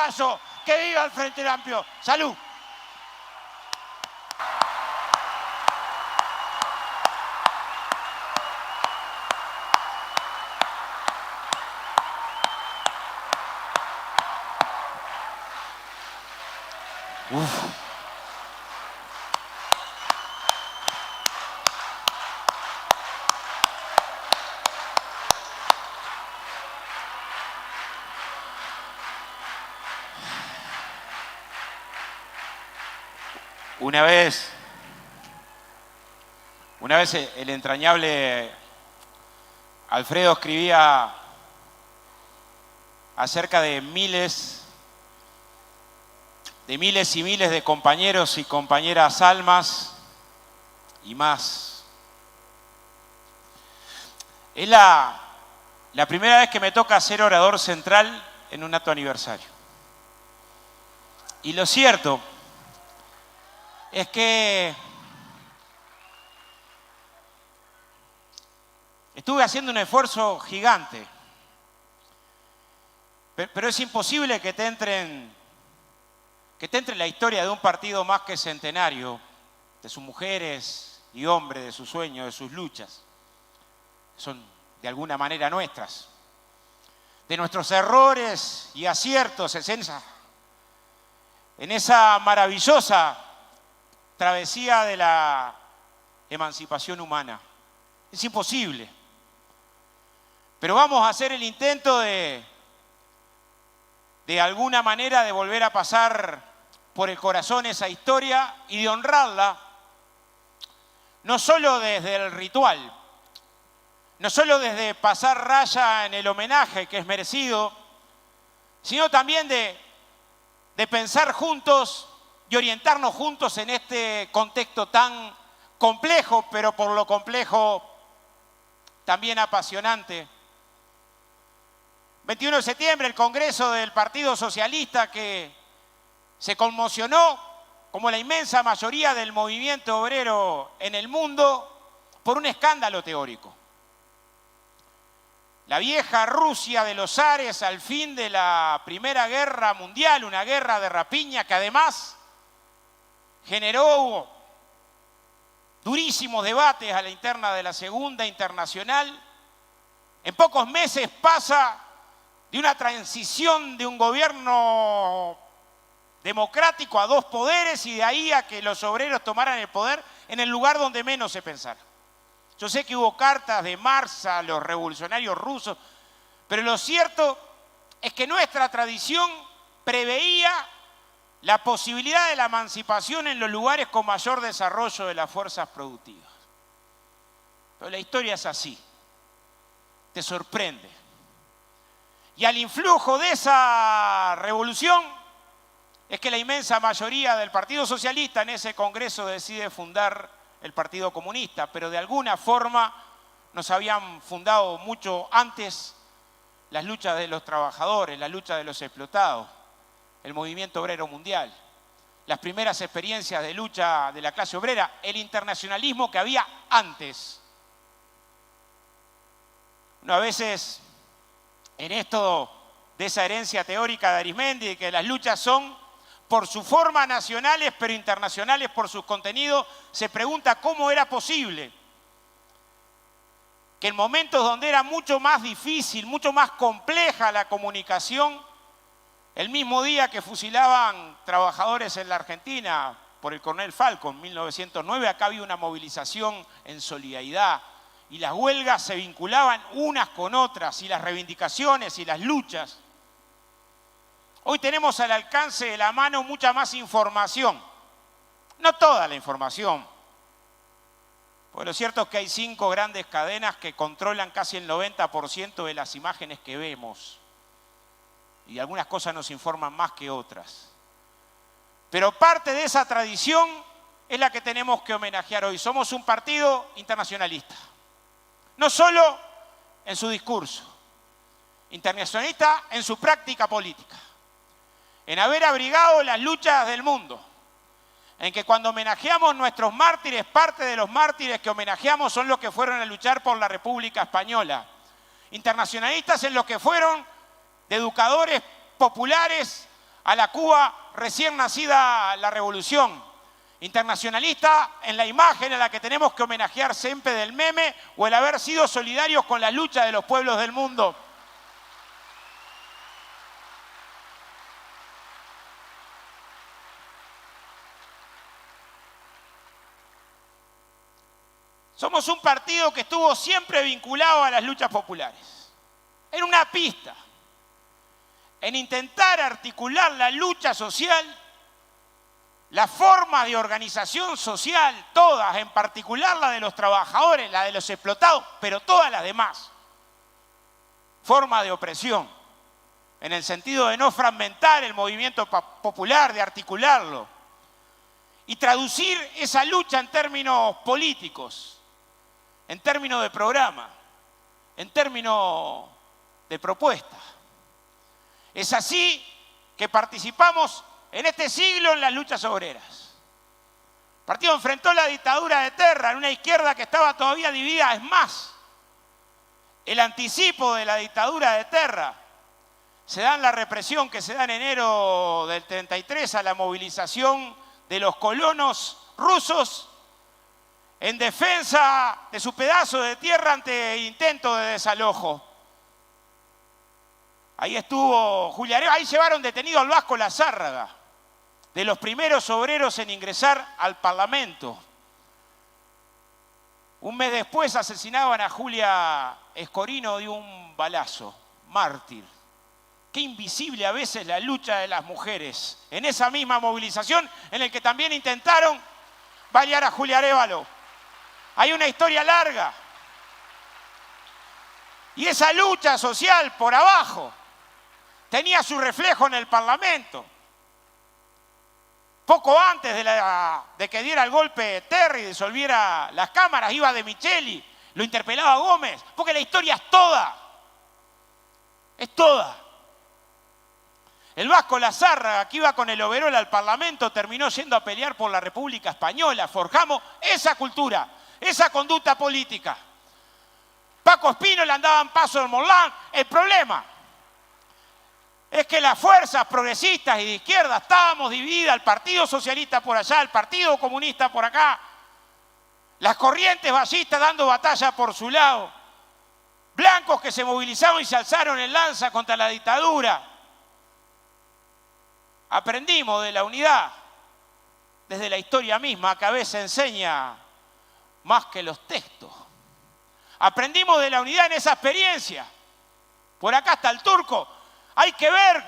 uruguayo, que viva el Frente Amplio. ¡Salud! Una vez el entrañable Alfredo escribía acerca de miles y miles de compañeros y compañeras almas y más. Es la primera vez que me toca ser orador central en un acto aniversario. Y lo cierto es que estuve haciendo un esfuerzo gigante, pero es imposible que te entre en la historia de un partido más que centenario, de sus mujeres y hombres, de sus sueños, de sus luchas. Son de alguna manera nuestras, de nuestros errores y aciertos en esa maravillosa travesía de la emancipación humana. Es imposible. Pero vamos a hacer el intento de alguna manera de volver a pasar por el corazón esa historia y de honrarla, no solo desde el ritual, no solo desde pasar raya en el homenaje que es merecido, sino también de pensar juntos y orientarnos juntos en este contexto tan complejo, pero por lo complejo también apasionante. 21 de septiembre, el Congreso del Partido Socialista, que se conmocionó, como la inmensa mayoría del movimiento obrero en el mundo, por un escándalo teórico. La vieja Rusia de los zares al fin de la Primera Guerra Mundial, una guerra de rapiña que además generó durísimos debates a la interna de la Segunda Internacional, en pocos meses pasa de una transición de un gobierno democrático a dos poderes y de ahí a que los obreros tomaran el poder en el lugar donde menos se pensara. Yo sé que hubo cartas de Marx a los revolucionarios rusos, pero lo cierto es que nuestra tradición preveía la posibilidad de la emancipación en los lugares con mayor desarrollo de las fuerzas productivas. Pero la historia es así, te sorprende. Y al influjo de esa revolución es que la inmensa mayoría del Partido Socialista en ese Congreso decide fundar el Partido Comunista, pero de alguna forma nos habían fundado mucho antes las luchas de los trabajadores, la lucha de los explotados, el movimiento obrero mundial, las primeras experiencias de lucha de la clase obrera, el internacionalismo que había antes. Uno a veces, en esto de esa herencia teórica de Arismendi, de que las luchas son por su forma nacionales, pero internacionales por sus contenidos, se pregunta cómo era posible que en momentos donde era mucho más difícil, mucho más compleja la comunicación, el mismo día que fusilaban trabajadores en la Argentina por el coronel Falco en 1909, acá había una movilización en solidaridad y las huelgas se vinculaban unas con otras y las reivindicaciones y las luchas. Hoy tenemos al alcance de la mano mucha más información, no toda la información, porque lo cierto es que hay 5 grandes cadenas que controlan casi el 90% de las imágenes que vemos y algunas cosas nos informan más que otras. Pero parte de esa tradición es la que tenemos que homenajear hoy. Somos un partido internacionalista, no solo en su discurso, internacionalista en su práctica política, en haber abrigado las luchas del mundo, en que cuando homenajeamos nuestros mártires, parte de los mártires que homenajeamos son los que fueron a luchar por la República Española. Internacionalistas en los que fueron de educadores populares a la Cuba recién nacida la revolución. Internacionalista en la imagen a la que tenemos que homenajear siempre del meme o el haber sido solidarios con la lucha de los pueblos del mundo. Somos un partido que estuvo siempre vinculado a las luchas populares. En una pista, en intentar articular la lucha social, las formas de organización social, todas, en particular la de los trabajadores, la de los explotados, pero todas las demás. Forma de opresión, en el sentido de no fragmentar el movimiento popular, de articularlo. Y traducir esa lucha en términos políticos, en términos de programa, en términos de propuesta. Es así que participamos en este siglo en las luchas obreras. El partido enfrentó la dictadura de Terra en una izquierda que estaba todavía dividida. Es más, el anticipo de la dictadura de Terra se da en la represión que se da en enero del 33 a la movilización de los colonos rusos en defensa de su pedazo de tierra ante intento de desalojo. Ahí estuvo Julia Arevalo, ahí llevaron detenido al Vasco Lazárraga, de los primeros obreros en ingresar al Parlamento. Un mes después asesinaban a Julia Escorino de un balazo, mártir. Qué invisible a veces la lucha de las mujeres. En esa misma movilización en la que también intentaron balear a Julia Arevalo. Hay una historia larga. Y esa lucha social por abajo tenía su reflejo en el Parlamento. Poco antes de que diera el golpe Terra y disolviera las cámaras, iba De Micheli, lo interpelaba a Gómez, porque la historia es toda. Es toda. El Vasco Lazárraga, que iba con el overol al Parlamento, terminó yendo a pelear por la República Española. Forjamos esa cultura, esa conducta política. Paco Espino le andaba en paso del Morlán. El problema es que las fuerzas progresistas y de izquierda estábamos divididas, el Partido Socialista por allá, el Partido Comunista por acá, las corrientes ballistas dando batalla por su lado, blancos que se movilizaron y se alzaron en lanza contra la dictadura. Aprendimos de la unidad desde la historia misma, que a veces enseña más que los textos. Aprendimos de la unidad en esa experiencia. Por acá está el Turco. Hay que ver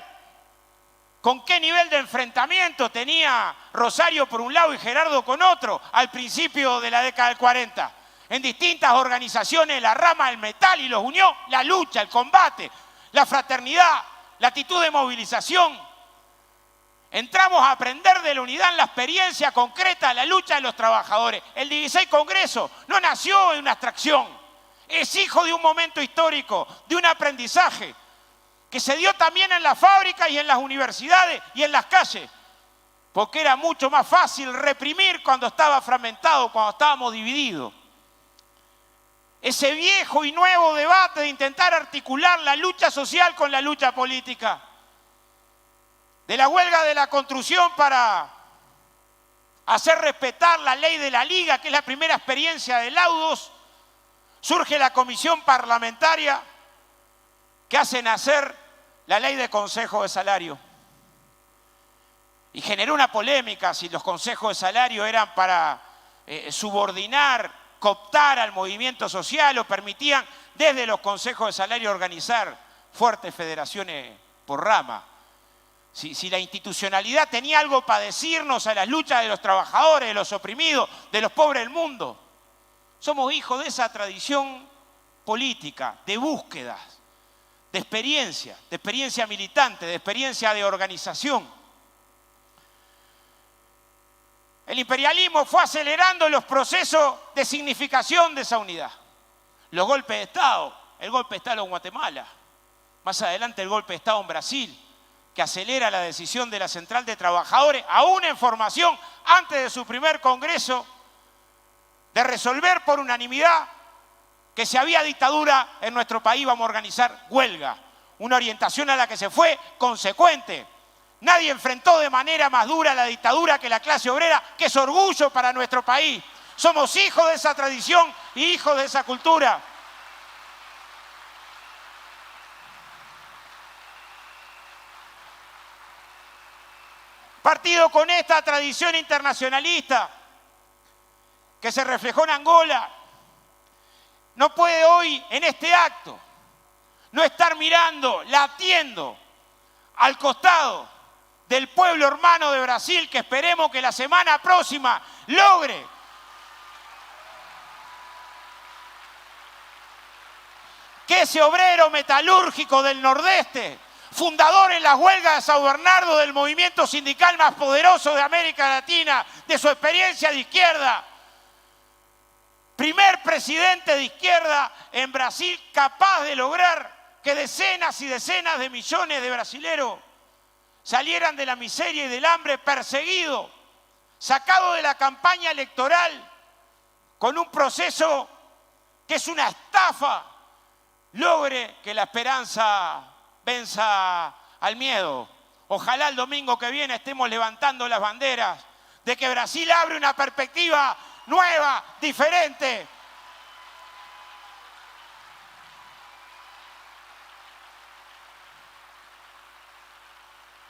con qué nivel de enfrentamiento tenía Rosario por un lado y Gerardo con otro al principio de la década del 40. En distintas organizaciones, la rama del metal, y los unió la lucha, el combate, la fraternidad, la actitud de movilización. Entramos a aprender de la unidad en la experiencia concreta de la lucha de los trabajadores. El 16 Congreso no nació en una abstracción, es hijo de un momento histórico, de un aprendizaje que se dio también en las fábricas y en las universidades y en las calles, porque era mucho más fácil reprimir cuando estaba fragmentado, cuando estábamos divididos. Ese viejo y nuevo debate de intentar articular la lucha social con la lucha política, de la huelga de la construcción para hacer respetar la ley de la Liga, que es la primera experiencia de laudos, surge la comisión parlamentaria que hace nacer la ley de consejo de salario. Y generó una polémica si los consejos de salario eran para subordinar, cooptar al movimiento social o permitían desde los consejos de salario organizar fuertes federaciones por rama. Si la institucionalidad tenía algo para decirnos a las luchas de los trabajadores, de los oprimidos, de los pobres del mundo. Somos hijos de esa tradición política, de búsquedas, de experiencia militante, de experiencia de organización. El imperialismo fue acelerando los procesos de significación de esa unidad. Los golpes de Estado, el golpe de Estado en Guatemala, más adelante el golpe de Estado en Brasil, que acelera la decisión de la Central de Trabajadores, aún en formación, antes de su primer congreso, de resolver por unanimidad que si había dictadura en nuestro país vamos a organizar huelga. Una orientación a la que se fue consecuente Nadie enfrentó de manera más dura la dictadura que la clase obrera, que es orgullo para nuestro país. Somos hijos de esa tradición y hijos de esa cultura. Partido con esta tradición internacionalista que se reflejó en Angola, no puede hoy en este acto no estar mirando, latiendo al costado del pueblo hermano de Brasil, que esperemos que la semana próxima logre que ese obrero metalúrgico del Nordeste, fundador en las huelgas de San Bernardo del movimiento sindical más poderoso de América Latina, de su experiencia de izquierda, primer presidente de izquierda en Brasil, capaz de lograr que decenas y decenas de millones de brasileros salieran de la miseria y del hambre, perseguidos, sacados de la campaña electoral, con un proceso que es una estafa, logre que la esperanza venza al miedo. Ojalá el domingo que viene estemos levantando las banderas de que Brasil abre una perspectiva nueva, diferente.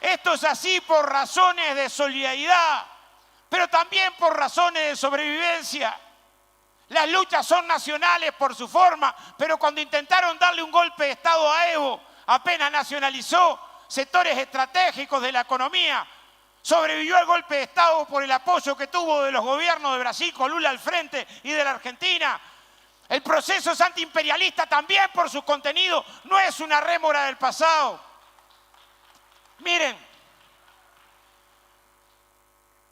Esto es así por razones de solidaridad, pero también por razones de sobrevivencia. Las luchas son nacionales por su forma, pero cuando intentaron darle un golpe de Estado a Evo, apenas nacionalizó sectores estratégicos de la economía, sobrevivió al golpe de Estado por el apoyo que tuvo de los gobiernos de Brasil con Lula al frente y de la Argentina. El proceso es antiimperialista también por su contenido, no es una rémora del pasado. Miren,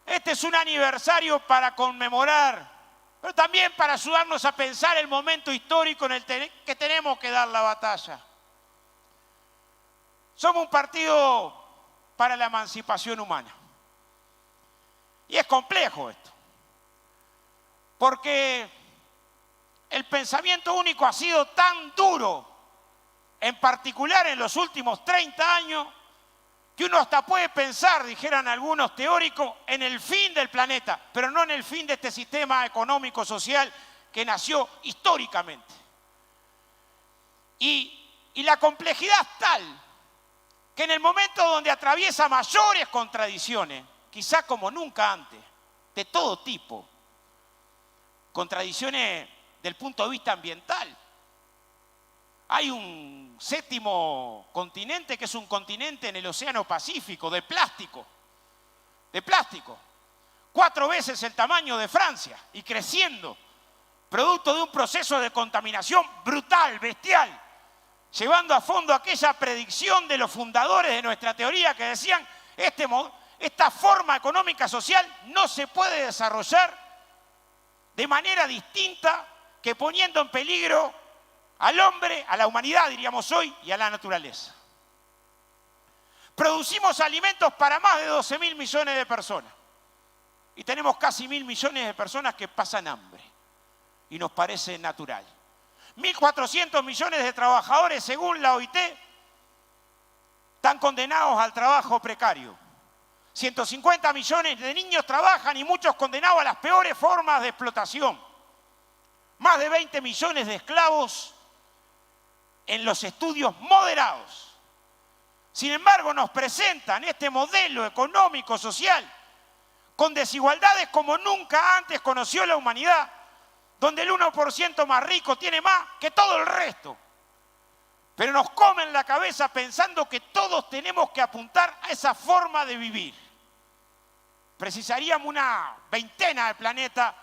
este es un aniversario para conmemorar, pero también para ayudarnos a pensar el momento histórico en el que tenemos que dar la batalla. Somos un partido para la emancipación humana. Y es complejo esto, porque el pensamiento único ha sido tan duro, en particular en los últimos 30 años, que uno hasta puede pensar, dijeran algunos teóricos, en el fin del planeta, pero no en el fin de este sistema económico-social que nació históricamente. Y la complejidad es tal que en el momento donde atraviesa mayores contradicciones, quizá como nunca antes, de todo tipo, contradicciones del punto de vista ambiental. Hay un séptimo continente que es un continente en el Océano Pacífico de plástico, 4 veces el tamaño de Francia y creciendo, producto de un proceso de contaminación brutal, bestial, llevando a fondo aquella predicción de los fundadores de nuestra teoría que decían esta forma económica social no se puede desarrollar de manera distinta que poniendo en peligro al hombre, a la humanidad, diríamos hoy, y a la naturaleza. Producimos alimentos para más de 12.000 millones de personas y tenemos casi 1.000 millones de personas que pasan hambre y nos parece natural. 1.400 millones de trabajadores, según la OIT, están condenados al trabajo precario. 150 millones de niños trabajan y muchos condenados a las peores formas de explotación. Más de 20 millones de esclavos en los estudios moderados. Sin embargo, nos presentan este modelo económico, social, con desigualdades como nunca antes conoció la humanidad, donde el 1% más rico tiene más que todo el resto. Pero nos comen la cabeza pensando que todos tenemos que apuntar a esa forma de vivir. Precisaríamos una veintena de planetas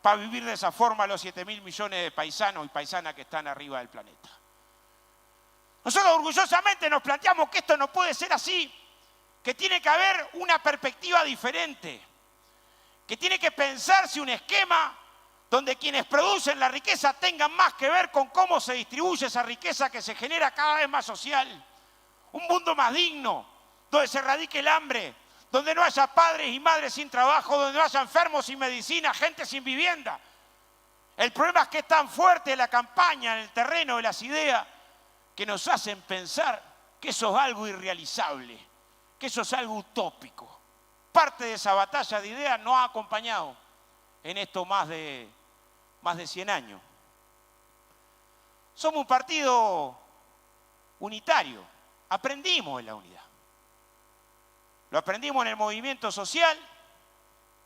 para vivir de esa forma los 7.000 millones de paisanos y paisanas que están arriba del planeta. Nosotros orgullosamente nos planteamos que esto no puede ser así, que tiene que haber una perspectiva diferente, que tiene que pensarse un esquema donde quienes producen la riqueza tengan más que ver con cómo se distribuye esa riqueza que se genera cada vez más social. Un mundo más digno, donde se erradique el hambre, donde no haya padres y madres sin trabajo, donde no haya enfermos sin medicina, gente sin vivienda. El problema es que es tan fuerte la campaña en el terreno de las ideas que nos hacen pensar que eso es algo irrealizable que eso es algo utópico. Parte de esa batalla de ideas nos ha acompañado en esto más de 100 años. Somos un partido unitario. Aprendimos en la unidad. Lo aprendimos en el movimiento social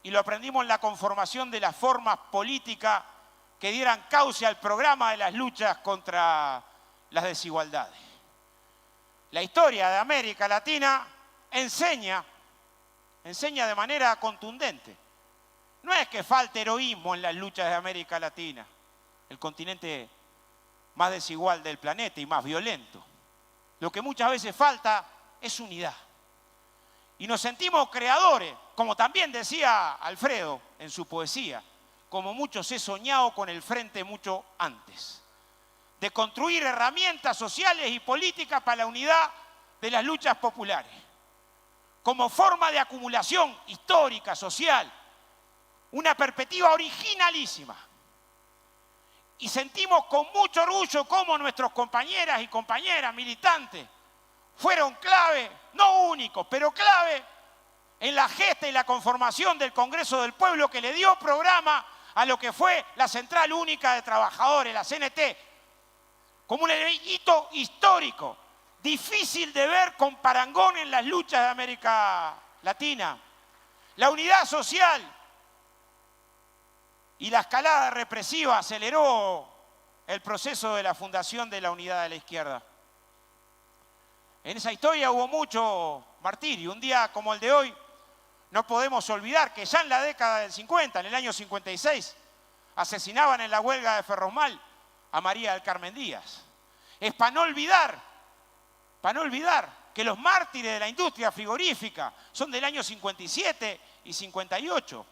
y lo aprendimos en la conformación de las formas políticas que dieran cauce al programa de las luchas contra las desigualdades. La historia de América Latina enseña de manera contundente. No es que falte heroísmo en las luchas de América Latina, el continente más desigual del planeta y más violento. Lo que muchas veces falta es unidad. Y nos sentimos creadores, como también decía Alfredo en su poesía, como muchos he soñado con el frente mucho antes, de construir herramientas sociales y políticas para la unidad de las luchas populares, como forma de acumulación histórica, social, una perspectiva originalísima. Y sentimos con mucho orgullo cómo nuestros compañeras y compañeras militantes fueron clave, no únicos, pero clave en la gesta y la conformación del Congreso del Pueblo que le dio programa a lo que fue la Central Única de Trabajadores, la CNT, como un hito histórico, difícil de ver con parangón en las luchas de América Latina. La unidad social y la escalada represiva aceleró el proceso de la fundación de la unidad de la izquierda. En esa historia hubo mucho martirio. Un día como el de hoy, no podemos olvidar que ya en la década del 50, en el año 56, asesinaban en la huelga de Ferromal a María del Carmen Díaz. Es para no olvidar que los mártires de la industria frigorífica son del año 57 y 58,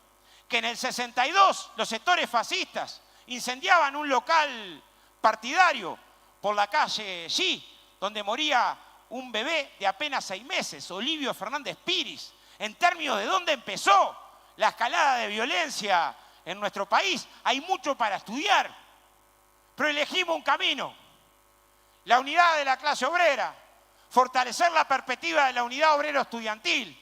que en el 62 los sectores fascistas incendiaban un local partidario por la calle G, donde moría un bebé de apenas 6 meses, Olivio Fernández Piris. En términos de dónde empezó la escalada de violencia en nuestro país, hay mucho para estudiar, pero elegimos un camino, la unidad de la clase obrera, fortalecer la perspectiva de la unidad obrero-estudiantil,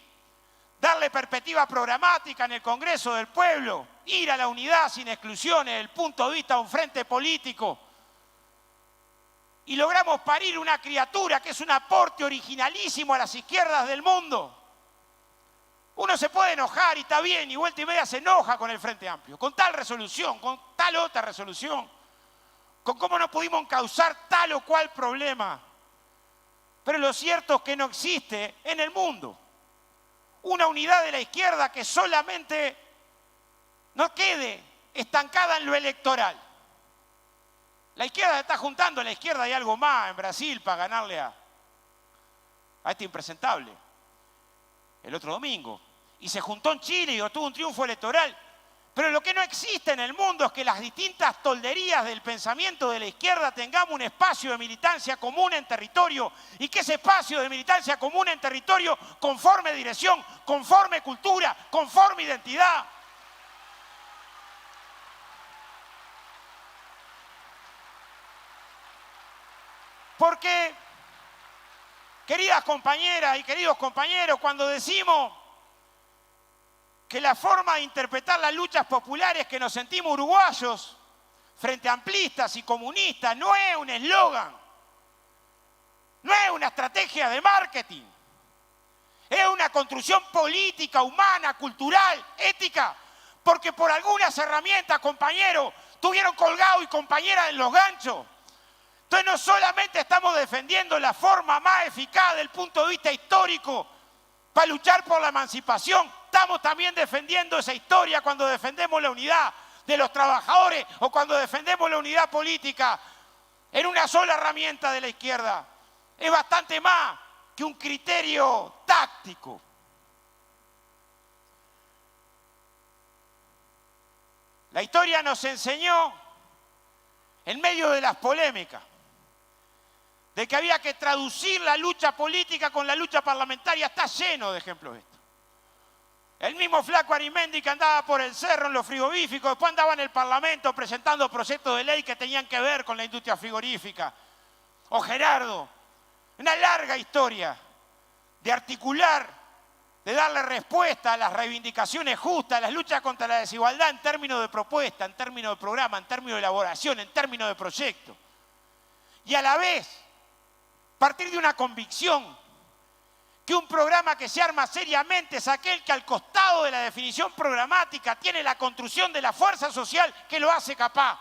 darle perspectiva programática en el Congreso del Pueblo, ir a la unidad sin exclusiones desde el punto de vista de un frente político. Y logramos parir una criatura que es un aporte originalísimo a las izquierdas del mundo. Uno se puede enojar y está bien, y vuelta y media se enoja con el Frente Amplio, con tal resolución, con tal otra resolución, con cómo no pudimos causar tal o cual problema. Pero lo cierto es que no existe en el mundo una unidad de la izquierda que solamente no quede estancada en lo electoral. La izquierda está juntando, a la izquierda hay algo más en Brasil para ganarle a este impresentable el otro domingo. Y se juntó en Chile y obtuvo un triunfo electoral. Pero lo que no existe en el mundo es que las distintas tolderías del pensamiento de la izquierda tengamos un espacio de militancia común en territorio y que ese espacio de militancia común en territorio conforme dirección, conforme cultura, conforme identidad. Porque, queridas compañeras y queridos compañeros, cuando decimos que la forma de interpretar las luchas populares que nos sentimos uruguayos frente a amplistas y comunistas no es un eslogan, no es una estrategia de marketing, es una construcción política, humana, cultural, ética, porque por algunas herramientas, compañeros, tuvieron colgado y compañeras en los ganchos. Entonces no solamente estamos defendiendo la forma más eficaz del punto de vista histórico para luchar por la emancipación, estamos también defendiendo esa historia cuando defendemos la unidad de los trabajadores o cuando defendemos la unidad política en una sola herramienta de la izquierda. Es bastante más que un criterio táctico. La historia nos enseñó, en medio de las polémicas, de que había que traducir la lucha política con la lucha parlamentaria. Está lleno de ejemplos esto. El mismo Flaco Arimendi que andaba por el cerro en los frigoríficos, después andaba en el Parlamento presentando proyectos de ley que tenían que ver con la industria frigorífica. O Gerardo, una larga historia de articular, de darle respuesta a las reivindicaciones justas, a las luchas contra la desigualdad en términos de propuesta, en términos de programa, en términos de elaboración, en términos de proyecto. Y a la vez, partir de una convicción que un programa que se arma seriamente es aquel que al costado de la definición programática tiene la construcción de la fuerza social que lo hace capaz,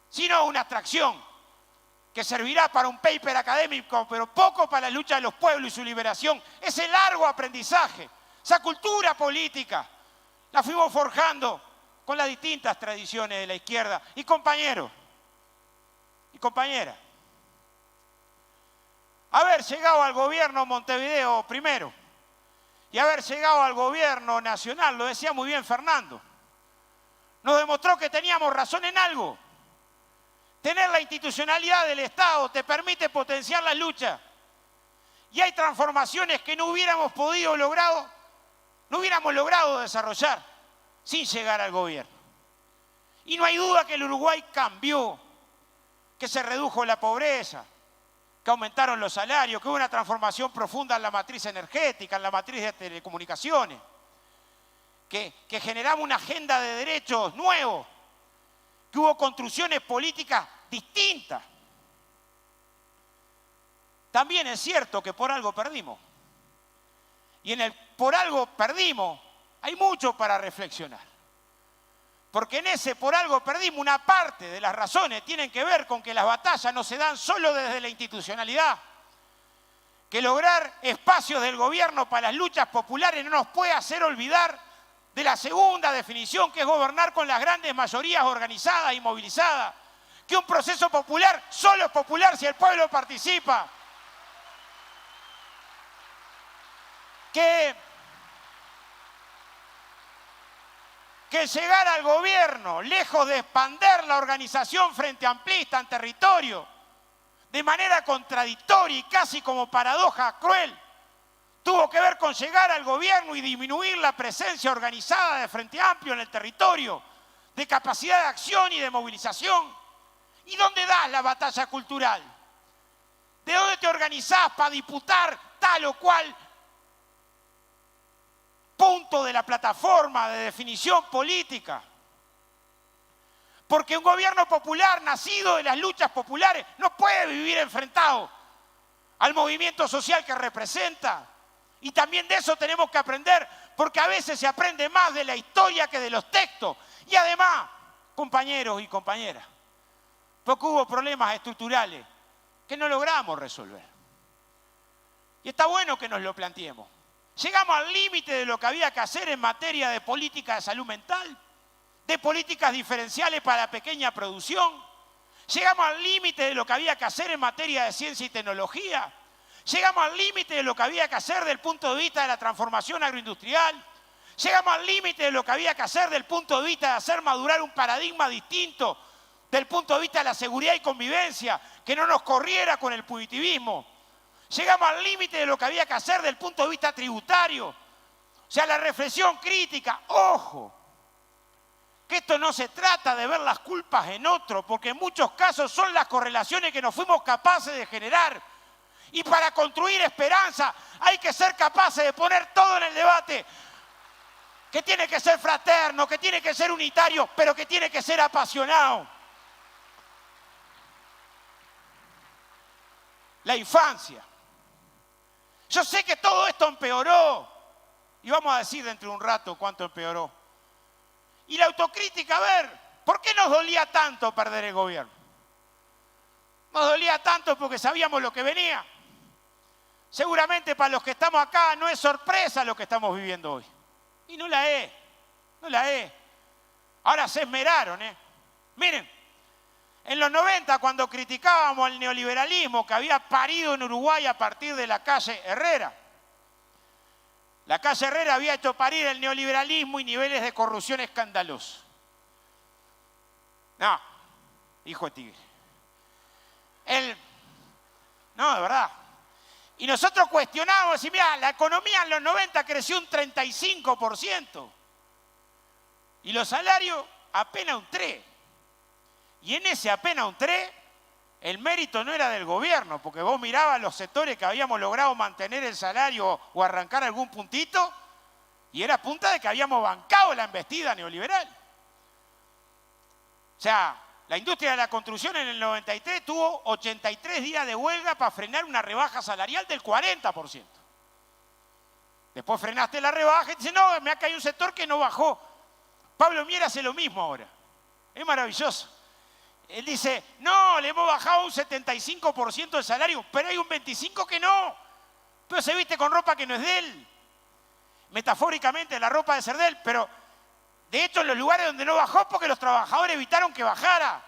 sino una abstracción que servirá para un paper académico, pero poco para la lucha de los pueblos y su liberación. Ese largo aprendizaje, esa cultura política, la fuimos forjando con las distintas tradiciones de la izquierda. Y compañeros, y compañeras, haber llegado al gobierno Montevideo primero y haber llegado al gobierno nacional, lo decía muy bien Fernando, nos demostró que teníamos razón en algo. Tener la institucionalidad del Estado te permite potenciar la lucha. Y hay transformaciones que no hubiéramos logrado desarrollar sin llegar al gobierno. Y no hay duda que el Uruguay cambió, que se redujo la pobreza, que aumentaron los salarios, que hubo una transformación profunda en la matriz energética, en la matriz de telecomunicaciones, que generamos una agenda de derechos nuevos, que hubo construcciones políticas distintas. También es cierto que por algo perdimos. Y en el por algo perdimos hay mucho para reflexionar. Porque en ese por algo perdimos una parte de las razones tienen que ver con que las batallas no se dan solo desde la institucionalidad. Que lograr espacios del gobierno para las luchas populares no nos puede hacer olvidar de la segunda definición, que es gobernar con las grandes mayorías organizadas y movilizadas. Que un proceso popular solo es popular si el pueblo participa. Que llegar al gobierno, lejos de expander la organización frente amplista en territorio, de manera contradictoria y casi como paradoja cruel, tuvo que ver con llegar al gobierno y disminuir la presencia organizada de Frente Amplio en el territorio, de capacidad de acción y de movilización. ¿Y dónde das la batalla cultural? ¿De dónde te organizás para disputar tal o cual punto de la plataforma de definición política? Porque un gobierno popular nacido de las luchas populares no puede vivir enfrentado al movimiento social que representa. Y también de eso tenemos que aprender, porque a veces se aprende más de la historia que de los textos. Y además, compañeros y compañeras, porque hubo problemas estructurales que no logramos resolver. Y está bueno que nos lo planteemos. Llegamos al límite de lo que había que hacer en materia de política de salud mental, de políticas diferenciales para la pequeña producción. Llegamos al límite de lo que había que hacer en materia de ciencia y tecnología. Llegamos al límite de lo que había que hacer desde el punto de vista de la transformación agroindustrial. Llegamos al límite de lo que había que hacer desde el punto de vista de hacer madurar un paradigma distinto, desde el punto de vista de la seguridad y convivencia, que no nos corriera con el punitivismo. Llegamos al límite de lo que había que hacer desde el punto de vista tributario. O sea, la reflexión crítica. Ojo, que esto no se trata de ver las culpas en otro, porque en muchos casos son las correlaciones que nos fuimos capaces de generar. Y para construir esperanza hay que ser capaces de poner todo en el debate, que tiene que ser fraterno, que tiene que ser unitario, pero que tiene que ser apasionado. La infancia. Yo sé que todo esto empeoró, y vamos a decir dentro de un rato cuánto empeoró. Y la autocrítica, a ver, ¿por qué nos dolía tanto perder el gobierno? Nos dolía tanto porque sabíamos lo que venía. Seguramente para los que estamos acá no es sorpresa lo que estamos viviendo hoy. Y no la es, no la es. Ahora se esmeraron, ¿eh? Miren, en los 90 cuando criticábamos el neoliberalismo que había parido en Uruguay a partir de la calle Herrera. La calle Herrera había hecho parir el neoliberalismo y niveles de corrupción escandalosos. No, hijo de tigre. No, de verdad. Y nosotros cuestionábamos, decíamos, mira, la economía en los 90 creció un 35%. Y los salarios apenas un 3%. Y en ese apenas un 3%, el mérito no era del gobierno, porque vos mirabas los sectores que habíamos logrado mantener el salario o arrancar algún puntito, y era punta de que habíamos bancado la embestida neoliberal. O sea, la industria de la construcción en el 93 tuvo 83 días de huelga para frenar una rebaja salarial del 40%. Después frenaste la rebaja y dices, no, acá hay un sector que no bajó. Pablo Mier hace lo mismo ahora. Es maravilloso. Él dice, no, le hemos bajado un 75% del salario, pero hay un 25% que no. Pero se viste con ropa que no es de él. Metafóricamente, la ropa de ser de él, pero de hecho en los lugares donde no bajó porque los trabajadores evitaron que bajara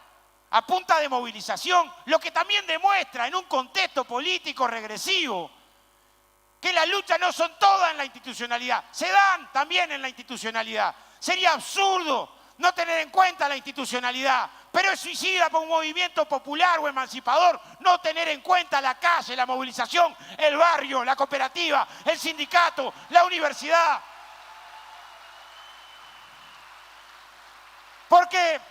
a punta de movilización, lo que también demuestra en un contexto político regresivo que las luchas no son todas en la institucionalidad, se dan también en la institucionalidad. Sería absurdo no tener en cuenta la institucionalidad, pero es suicida para un movimiento popular o emancipador no tener en cuenta la calle, la movilización, el barrio, la cooperativa, el sindicato, la universidad. Porque,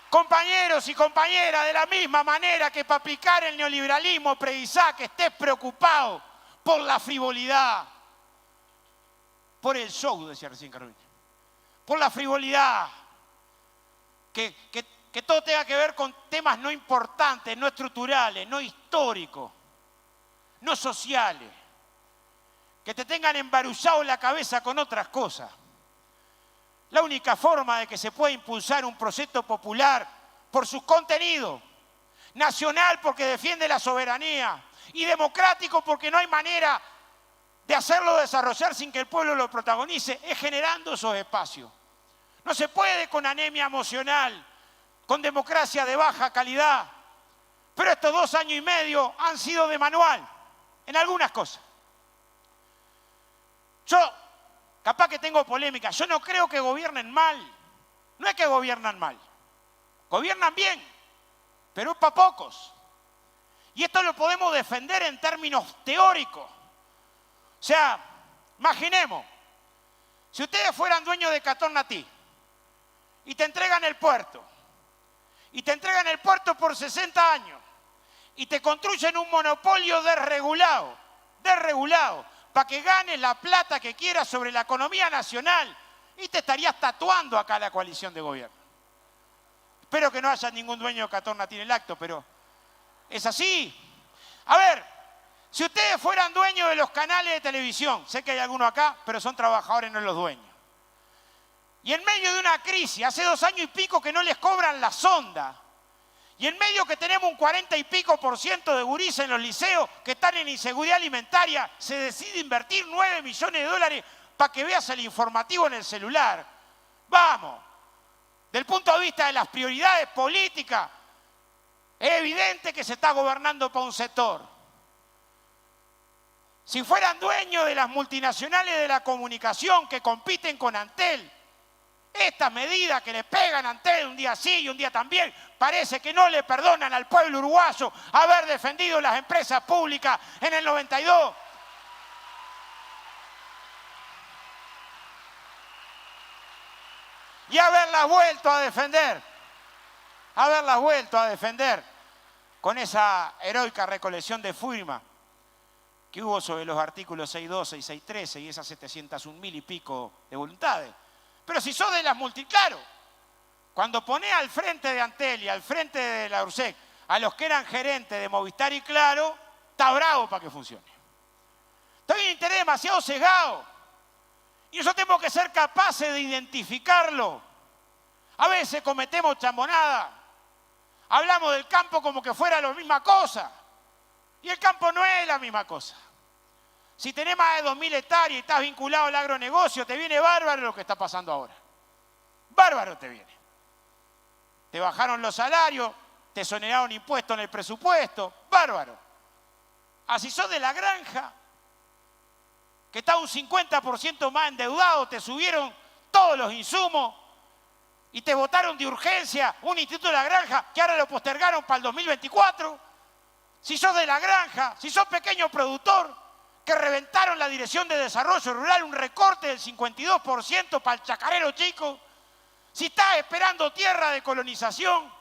compañeros y compañeras, de la misma manera que para aplicar el neoliberalismo pre-Isaac estés preocupado por la frivolidad, por el show, decía recién Carolina, por la frivolidad, que todo tenga que ver con temas no importantes, no estructurales, no históricos, no sociales, que te tengan embarullado la cabeza con otras cosas. La única forma de que se pueda impulsar un proyecto popular por sus contenidos, nacional porque defiende la soberanía y democrático porque no hay manera de hacerlo desarrollar sin que el pueblo lo protagonice, es generando esos espacios. No se puede con anemia emocional, con democracia de baja calidad, pero estos 2 años y medio han sido de manual en algunas cosas. Yo capaz que tengo polémica. Yo no creo que gobiernen mal. No es que gobiernan mal. Gobiernan bien, pero para pocos. Y esto lo podemos defender en términos teóricos. O sea, imaginemos, si ustedes fueran dueños de Catornatí y te entregan el puerto, y te entregan el puerto por 60 años, y te construyen un monopolio desregulado, para que ganes la plata que quieras sobre la economía nacional, y te estarías tatuando acá la coalición de gobierno. Espero que no haya ningún dueño de Catornatí en el acto, pero es así. A ver, si ustedes fueran dueños de los canales de televisión, sé que hay algunos acá, pero son trabajadores, no los dueños. Y en medio de una crisis, hace 2 años y pico que no les cobran la sonda, y en medio que tenemos un 40 y pico % de gurises en los liceos que están en inseguridad alimentaria, se decide invertir 9 millones de dólares para que veas el informativo en el celular. Vamos, del punto de vista de las prioridades políticas, es evidente que se está gobernando para un sector. Si fueran dueños de las multinacionales de la comunicación que compiten con Antel, estas medidas que le pegan a Antel un día sí y un día también, parece que no le perdonan al pueblo uruguayo haber defendido las empresas públicas en el 92. Y haberlas vuelto a defender con esa heroica recolección de firma que hubo sobre los artículos 612 y 613 y esas 701.000 y pico de voluntades. Pero si sos de las claro, cuando ponés al frente de Antel y al frente de la URSEC a los que eran gerentes de Movistar y Claro, está bravo para que funcione. Hay un interés demasiado cegado y nosotros tenemos que ser capaces de identificarlo. A veces cometemos chambonada, hablamos del campo como que fuera la misma cosa y el campo no es la misma cosa. Si tenés más de 2.000 hectáreas y estás vinculado al agronegocio, te viene bárbaro lo que está pasando ahora. Bárbaro te viene. Te bajaron los salarios, te exoneraron impuestos en el presupuesto, bárbaro. Así sos de la granja, que está un 50% más endeudado, te subieron todos los insumos y te votaron de urgencia un instituto de la granja que ahora lo postergaron para el 2024. Si sos de la granja, si sos pequeño productor, que reventaron la Dirección de Desarrollo Rural, un recorte del 52% para el chacarero chico, si estás esperando tierra de colonización,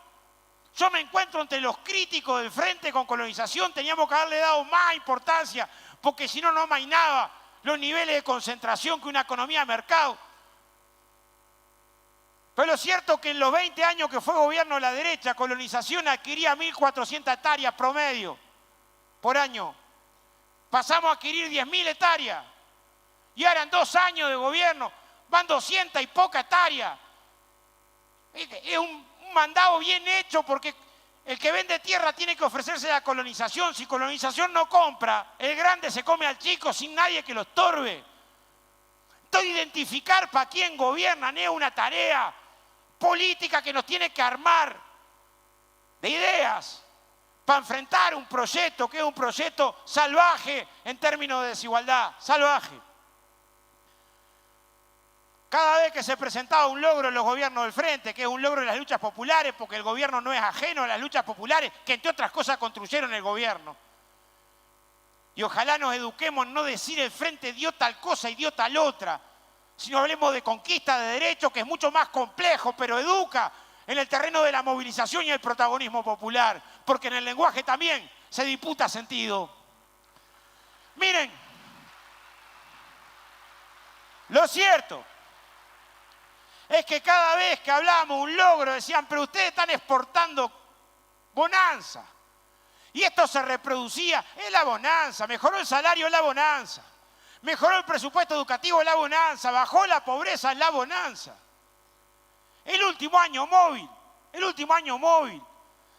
Yo me encuentro entre los críticos del Frente con Colonización, teníamos que haberle dado más importancia, porque si no, no amainaba los niveles de concentración que una economía de mercado. Pero lo cierto es que en los 20 años que fue gobierno de la derecha, Colonización adquiría 1.400 hectáreas promedio por año. Pasamos a adquirir 10.000 hectáreas. Y ahora en 2 años de gobierno van 200 y pocas hectáreas. Es un mandado bien hecho, porque el que vende tierra tiene que ofrecerse a la colonización. Si colonización no compra, el grande se come al chico sin nadie que lo estorbe. Entonces, identificar para quién gobiernan es una tarea política que nos tiene que armar de ideas para enfrentar un proyecto que es un proyecto salvaje en términos de desigualdad, salvaje. Cada vez que se presentaba un logro en los gobiernos del Frente, que es un logro de las luchas populares, porque el gobierno no es ajeno a las luchas populares, que entre otras cosas construyeron el gobierno. Y ojalá nos eduquemos en no decir el Frente dio tal cosa y dio tal otra, sino hablemos de conquista de derechos, que es mucho más complejo, pero educa en el terreno de la movilización y el protagonismo popular, porque en el lenguaje también se disputa sentido. Miren, lo cierto es que cada vez que hablamos un logro decían, pero ustedes están exportando bonanza. Y esto se reproducía, es la bonanza, mejoró el salario, es la bonanza. Mejoró el presupuesto educativo, es la bonanza. Bajó la pobreza, es la bonanza. El último año móvil,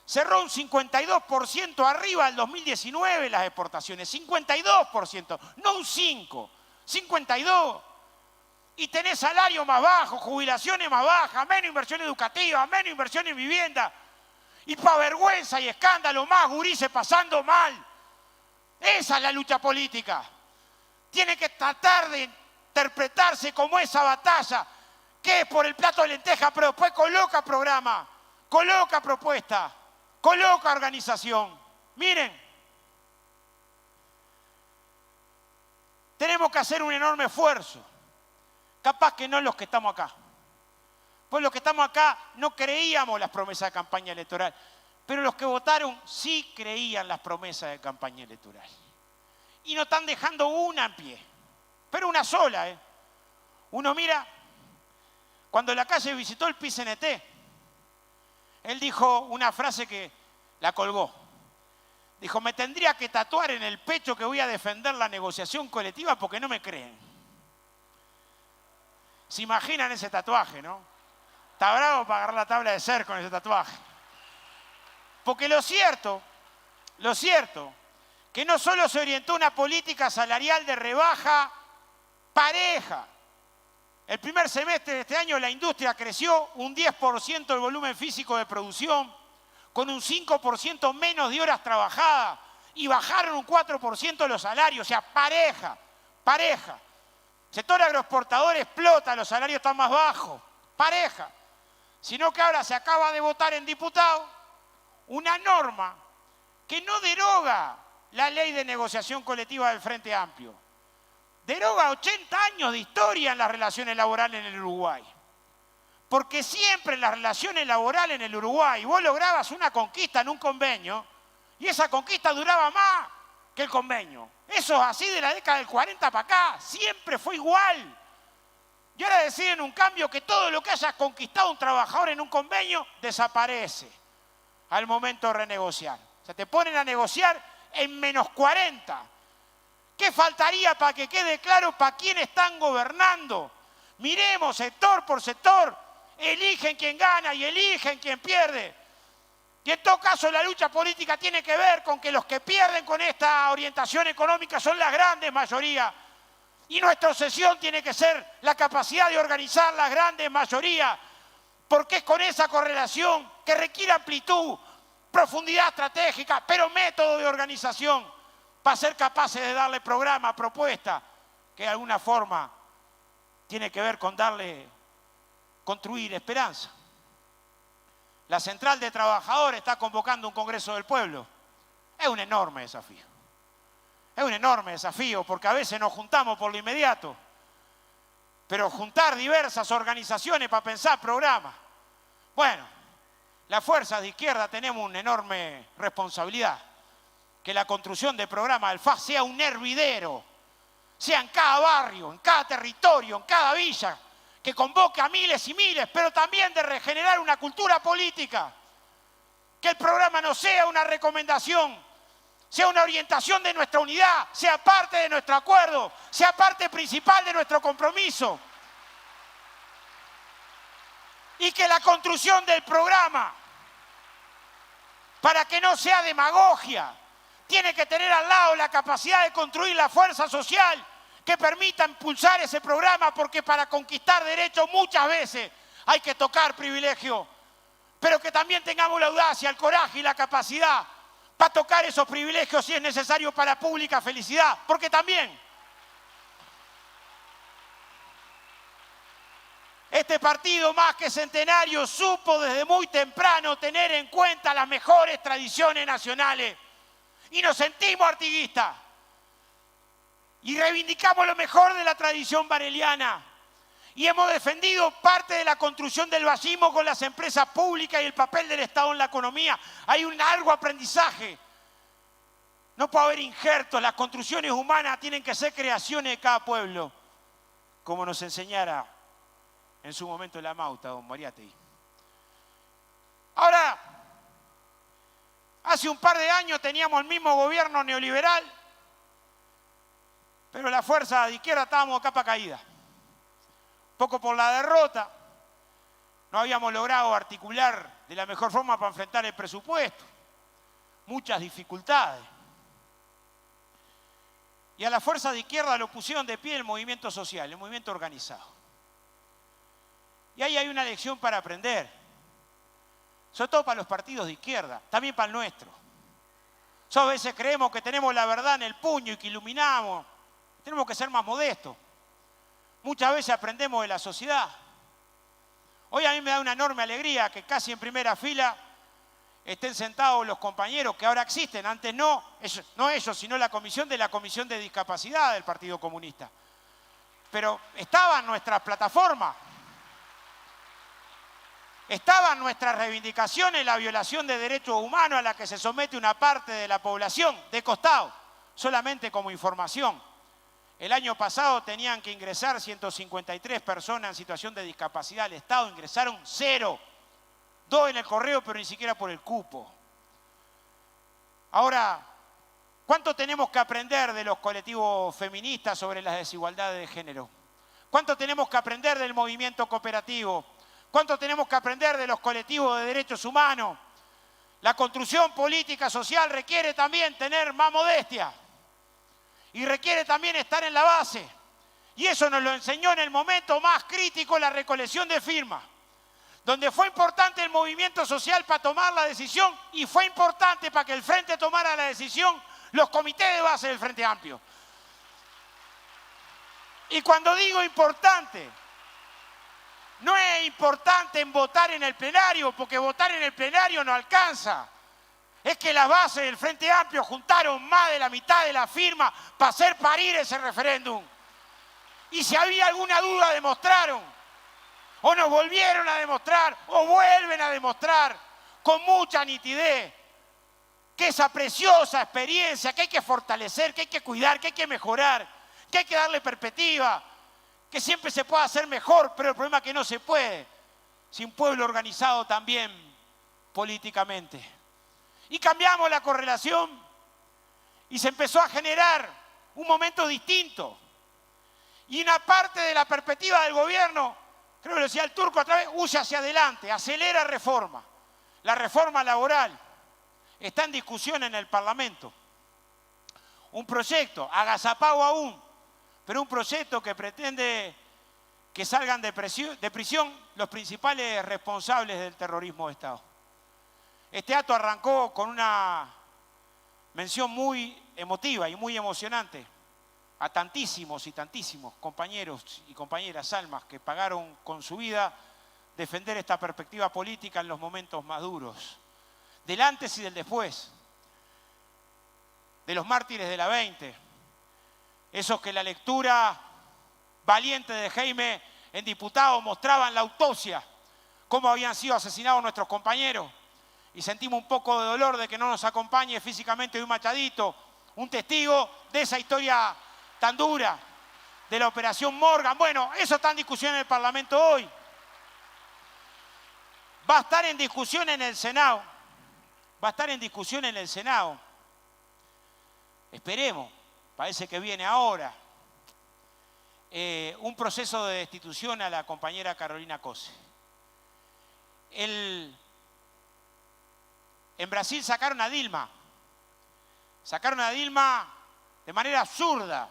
cerró un 52% arriba del 2019 las exportaciones. 52%, no un 5%, 52%. Y tenés salario más bajo, jubilaciones más bajas, menos inversión educativa, menos inversión en vivienda. Y para vergüenza y escándalo, más gurises pasando mal. Esa es la lucha política. Tiene que tratar de interpretarse como esa batalla, que es por el plato de lentejas, pero después coloca programa, coloca propuesta, coloca organización. Miren, tenemos que hacer un enorme esfuerzo. Capaz que no los que estamos acá. Pues los que estamos acá no creíamos las promesas de campaña electoral, pero los que votaron sí creían las promesas de campaña electoral. Y no están dejando una en pie, pero una sola. Uno mira, cuando Lacalle visitó el PIT-CNT, él dijo una frase que la colgó. Dijo, me tendría que tatuar en el pecho que voy a defender la negociación colectiva porque no me creen. Se imaginan ese tatuaje, ¿no? Está bravo para agarrar la tabla de ser con ese tatuaje. Porque lo cierto, que no solo se orientó una política salarial de rebaja pareja. El primer semestre de este año la industria creció un 10% del volumen físico de producción, con un 5% menos de horas trabajadas, y bajaron un 4% los salarios, o sea, pareja. El sector agroexportador explota, los salarios están más bajos, pareja. Sino que ahora se acaba de votar en diputados una norma que no deroga la ley de negociación colectiva del Frente Amplio. Deroga 80 años de historia en las relaciones laborales en el Uruguay. Porque siempre en las relaciones laborales en el Uruguay vos lograbas una conquista en un convenio y esa conquista duraba más que el convenio. Eso es así de la década del 40 para acá, siempre fue igual. Y ahora deciden un cambio que todo lo que haya conquistado un trabajador en un convenio desaparece al momento de renegociar. O sea, te ponen a negociar en menos 40. ¿Qué faltaría para que quede claro para quién están gobernando? Miremos sector por sector, eligen quién gana y eligen quién pierde. Y en todo caso la lucha política tiene que ver con que los que pierden con esta orientación económica son las grandes mayorías. Y nuestra obsesión tiene que ser la capacidad de organizar las grandes mayorías, porque es con esa correlación que requiere amplitud, profundidad estratégica, pero método de organización para ser capaces de darle programa, propuesta, que de alguna forma tiene que ver con construir esperanza. La Central de Trabajadores está convocando un Congreso del Pueblo. Es un enorme desafío. Es un enorme desafío porque a veces nos juntamos por lo inmediato, pero juntar diversas organizaciones para pensar programas. Bueno, las fuerzas de izquierda tenemos una enorme responsabilidad. Que la construcción del programa del FAS sea un hervidero, sea en cada barrio, en cada territorio, en cada villa, que convoque a miles y miles, pero también de regenerar una cultura política. Que el programa no sea una recomendación, sea una orientación de nuestra unidad, sea parte de nuestro acuerdo, sea parte principal de nuestro compromiso. Y que la construcción del programa, para que no sea demagogia, tiene que tener al lado la capacidad de construir la fuerza social que permita impulsar ese programa, porque para conquistar derechos muchas veces hay que tocar privilegios, pero que también tengamos la audacia, el coraje y la capacidad para tocar esos privilegios si es necesario para pública felicidad, porque también este partido más que centenario supo desde muy temprano tener en cuenta las mejores tradiciones nacionales y nos sentimos artiguistas y reivindicamos lo mejor de la tradición vareliana y hemos defendido parte de la construcción del vallismo con las empresas públicas y el papel del Estado en la economía. Hay un largo aprendizaje. No puede haber injertos, las construcciones humanas tienen que ser creaciones de cada pueblo, como nos enseñara en su momento la Mauta, don Moriategui. Ahora, hace un par de años teníamos el mismo gobierno neoliberal, pero la fuerza de izquierda estábamos a capa caída. Un poco por la derrota, no habíamos logrado articular de la mejor forma para enfrentar el presupuesto. Muchas dificultades. Y a la fuerza de izquierda lo pusieron de pie el movimiento social, el movimiento organizado. Y ahí hay una lección para aprender, sobre todo para los partidos de izquierda, también para el nuestro. A veces creemos que tenemos la verdad en el puño y que iluminamos. Tenemos que ser más modestos. Muchas veces aprendemos de la sociedad. Hoy a mí me da una enorme alegría que casi en primera fila estén sentados los compañeros que ahora existen. Antes no ellos, sino la Comisión de Discapacidad del Partido Comunista. Pero estaban nuestras plataformas. Estaban nuestras reivindicaciones, la violación de derechos humanos a la que se somete una parte de la población, de costado, solamente como información. El año pasado tenían que ingresar 153 personas en situación de discapacidad al Estado, ingresaron 0, 2 en el correo, pero ni siquiera por el cupo. Ahora, ¿cuánto tenemos que aprender de los colectivos feministas sobre las desigualdades de género? ¿Cuánto tenemos que aprender del movimiento cooperativo? ¿Cuánto tenemos que aprender de los colectivos de derechos humanos? La construcción política social requiere también tener más modestia y requiere también estar en la base. Y eso nos lo enseñó en el momento más crítico la recolección de firmas, donde fue importante el movimiento social para tomar la decisión y fue importante para que el Frente tomara la decisión los comités de base del Frente Amplio. Y cuando digo importante, no es importante en votar en el plenario, porque votar en el plenario no alcanza. Es que las bases del Frente Amplio juntaron más de la mitad de la firma para hacer parir ese referéndum. Y si había alguna duda demostraron, o nos volvieron a demostrar, o vuelven a demostrar con mucha nitidez que esa preciosa experiencia que hay que fortalecer, que hay que cuidar, que hay que mejorar, que hay que darle perspectiva, que siempre se puede hacer mejor, pero el problema es que no se puede sin pueblo organizado también políticamente. Y cambiamos la correlación y se empezó a generar un momento distinto. Y una parte de la perspectiva del gobierno, creo que lo decía el Turco otra vez, huye hacia adelante, acelera reforma. La reforma laboral está en discusión en el Parlamento. Un proyecto, agazapado aún, pero un proyecto que pretende que salgan de prisión los principales responsables del terrorismo de Estado. Este acto arrancó con una mención muy emotiva y muy emocionante a tantísimos y tantísimos compañeros y compañeras almas que pagaron con su vida defender esta perspectiva política en los momentos más duros, del antes y del después, de los mártires de la 20, esos que la lectura valiente de Jaime en Diputados mostraban la autopsia, cómo habían sido asesinados nuestros compañeros, y sentimos un poco de dolor de que no nos acompañe físicamente hoy Machadito, un testigo de esa historia tan dura, de la Operación Morgan. Bueno, eso está en discusión en el Parlamento hoy. Va a estar en discusión en el Senado. Va a estar en discusión en el Senado. Esperemos, parece que viene ahora, un proceso de destitución a la compañera Carolina Cose. En Brasil sacaron a Dilma. Sacaron a Dilma de manera absurda,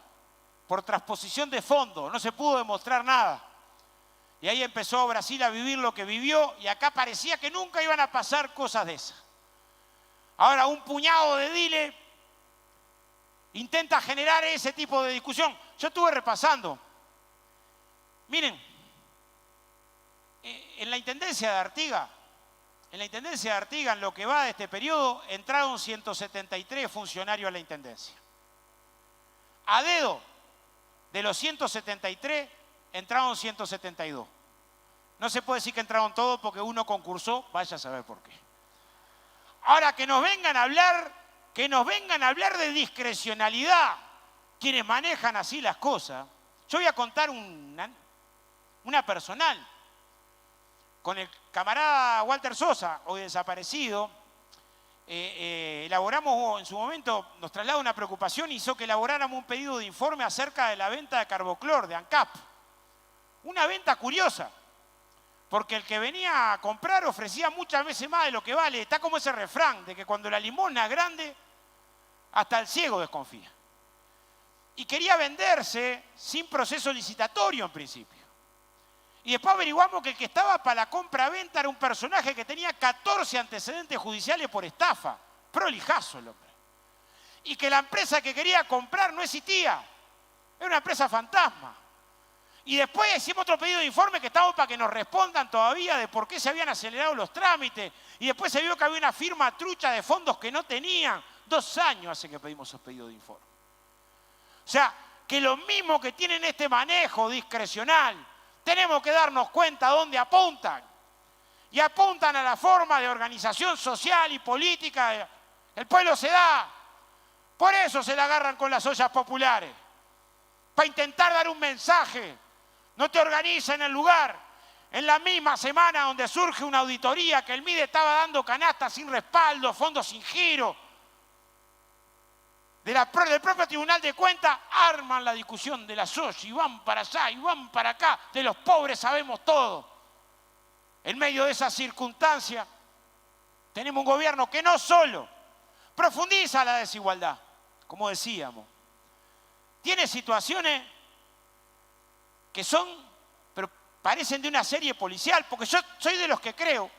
por transposición de fondos. No se pudo demostrar nada. Y ahí empezó Brasil a vivir lo que vivió y acá parecía que nunca iban a pasar cosas de esas. Ahora un puñado de diles intenta generar ese tipo de discusión. Yo estuve repasando. Miren, en la Intendencia de Artigas, en lo que va de este periodo, entraron 173 funcionarios a la Intendencia. A dedo, de los 173, entraron 172. No se puede decir que entraron todos porque uno concursó, vaya a saber por qué. Ahora, que nos vengan a hablar de discrecionalidad, quienes manejan así las cosas. Yo voy a contar una personal. Con el camarada Walter Sosa, hoy desaparecido, elaboramos en su momento, nos trasladó una preocupación, hizo que elaboráramos un pedido de informe acerca de la venta de Carboclor, de ANCAP. Una venta curiosa, porque el que venía a comprar ofrecía muchas veces más de lo que vale. Está como ese refrán de que cuando la limosna es grande, hasta el ciego desconfía. Y quería venderse sin proceso licitatorio en principio. Y después averiguamos que el que estaba para la compra-venta era un personaje que tenía 14 antecedentes judiciales por estafa. Prolijazo el hombre. Y que la empresa que quería comprar no existía. Era una empresa fantasma. Y después hicimos otro pedido de informe que estamos para que nos respondan todavía de por qué se habían acelerado los trámites. Y después se vio que había una firma trucha de fondos que no tenían. 2 años hace que pedimos esos pedidos de informe. O sea, que lo mismo que tienen este manejo discrecional, tenemos que darnos cuenta a dónde apuntan. Y apuntan a la forma de organización social y política. El pueblo se da. Por eso se la agarran con las ollas populares. Para intentar dar un mensaje. No te organiza en el lugar. En la misma semana donde surge una auditoría que el MIDE estaba dando canastas sin respaldo, fondos sin giro. Del propio Tribunal de Cuentas arman la discusión de la SOS y van para allá y van para acá. De los pobres sabemos todo. En medio de esa circunstancia tenemos un gobierno que no solo profundiza la desigualdad, como decíamos, tiene situaciones que pero parecen de una serie policial, porque yo soy de los que creo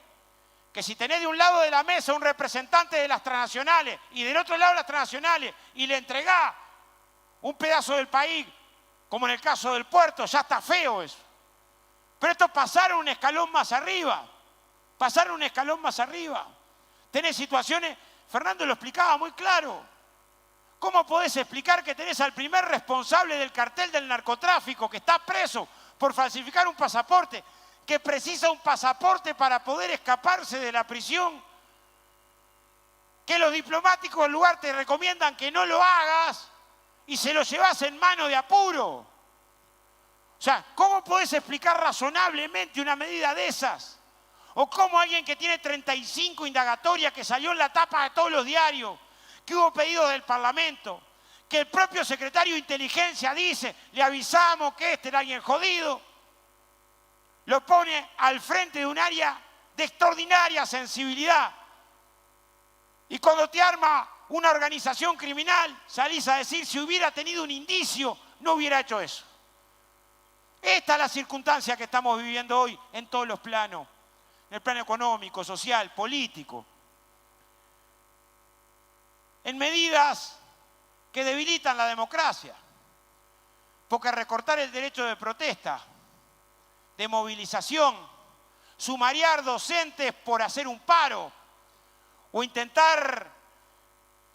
que si tenés de un lado de la mesa un representante de las transnacionales y del otro lado de las transnacionales y le entregás un pedazo del país, como en el caso del puerto, ya está feo eso. Pero esto pasaron un escalón más arriba. Tenés situaciones, Fernando lo explicaba muy claro. ¿Cómo podés explicar que tenés al primer responsable del cartel del narcotráfico que está preso por falsificar un pasaporte, que precisa un pasaporte para poder escaparse de la prisión, que los diplomáticos del lugar te recomiendan que no lo hagas y se lo llevas en mano de apuro? O sea, ¿cómo podés explicar razonablemente una medida de esas? O cómo alguien que tiene 35 indagatorias, que salió en la tapa de todos los diarios, que hubo pedidos del Parlamento, que el propio secretario de Inteligencia dice, le avisamos que este era alguien jodido, lo pone al frente de un área de extraordinaria sensibilidad. Y cuando te arma una organización criminal, salís a decir, si hubiera tenido un indicio, no hubiera hecho eso. Esta es la circunstancia que estamos viviendo hoy en todos los planos, en el plano económico, social, político. En medidas que debilitan la democracia, porque recortar el derecho de protesta, de movilización, sumariar docentes por hacer un paro o intentar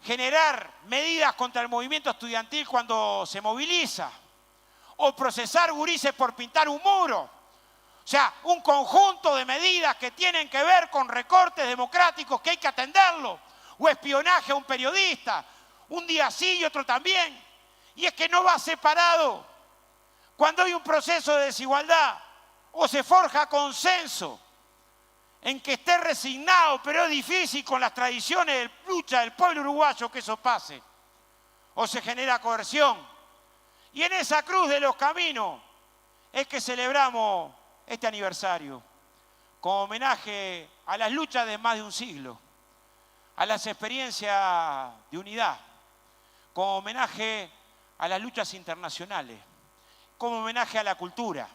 generar medidas contra el movimiento estudiantil cuando se moviliza o procesar gurises por pintar un muro. O O sea, un conjunto de medidas que tienen que ver con recortes democráticos que hay que atenderlo, o espionaje a un periodista, un día sí y otro también. Y es que no va separado. Cuando hay un proceso de desigualdad, o se forja consenso en que esté resignado, pero es difícil con las tradiciones de lucha del pueblo uruguayo que eso pase, o se genera coerción. Y en esa cruz de los caminos es que celebramos este aniversario, como homenaje a las luchas de más de un siglo, a las experiencias de unidad, como homenaje a las luchas internacionales, como homenaje a la cultura.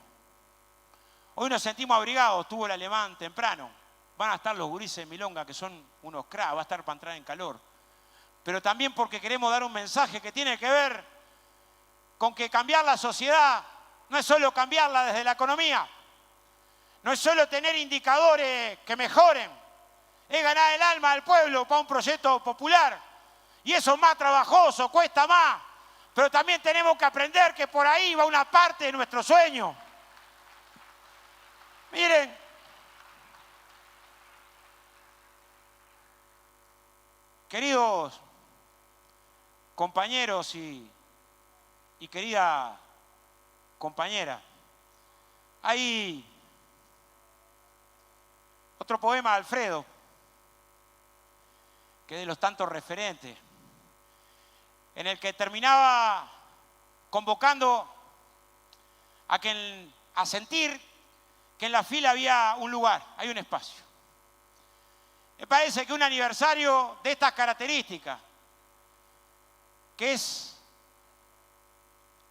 Hoy nos sentimos abrigados, estuvo el alemán temprano, van a estar los gurises de Milonga, que son unos cracks, va a estar para entrar en calor, pero también porque queremos dar un mensaje que tiene que ver con que cambiar la sociedad no es solo cambiarla desde la economía, no es solo tener indicadores que mejoren, es ganar el alma del pueblo para un proyecto popular. Y eso es más trabajoso, cuesta más, pero también tenemos que aprender que por ahí va una parte de nuestro sueño. Miren, queridos compañeros y querida compañera, hay otro poema de Alfredo, que es de los tantos referentes, en el que terminaba convocando a sentir que en la fila había un lugar, hay un espacio. Me parece que un aniversario de estas características, que es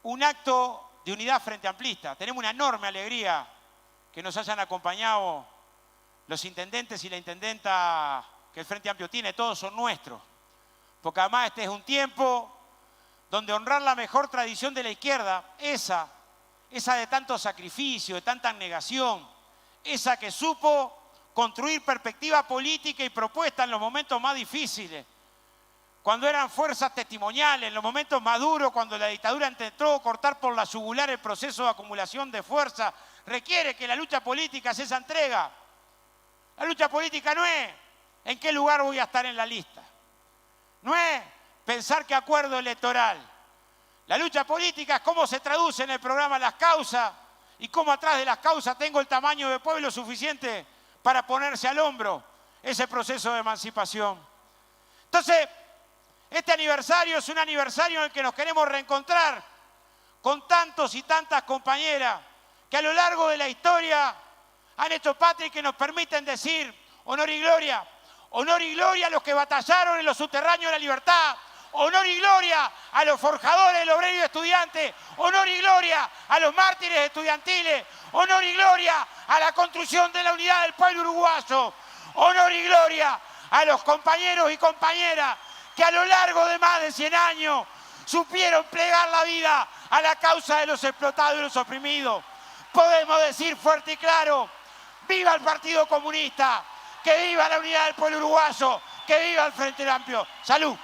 un acto de unidad frente amplista, tenemos una enorme alegría que nos hayan acompañado los intendentes y la intendenta que el Frente Amplio tiene, todos son nuestros, porque además este es un tiempo donde honrar la mejor tradición de la izquierda, esa de tanto sacrificio, de tanta negación, esa que supo construir perspectiva política y propuesta en los momentos más difíciles, cuando eran fuerzas testimoniales, en los momentos más duros, cuando la dictadura intentó cortar por la yugular el proceso de acumulación de fuerza, requiere que la lucha política sea esa entrega. La lucha política no es en qué lugar voy a estar en la lista, no es pensar qué acuerdo electoral. La lucha política es cómo se traduce en el programa las causas y cómo atrás de las causas tengo el tamaño de pueblo suficiente para ponerse al hombro ese proceso de emancipación. Entonces, este aniversario es un aniversario en el que nos queremos reencontrar con tantos y tantas compañeras que a lo largo de la historia han hecho patria y que nos permiten decir honor y gloria a los que batallaron en los subterráneos de la libertad, honor y gloria a los forjadores del obrero y estudiante, honor y gloria a los mártires estudiantiles, honor y gloria a la construcción de la unidad del pueblo uruguayo, honor y gloria a los compañeros y compañeras que a lo largo de más de 100 años supieron plegar la vida a la causa de los explotados y los oprimidos. Podemos decir fuerte y claro, ¡viva el Partido Comunista! ¡Que viva la unidad del pueblo uruguayo! ¡Que viva el Frente Amplio! ¡Salud!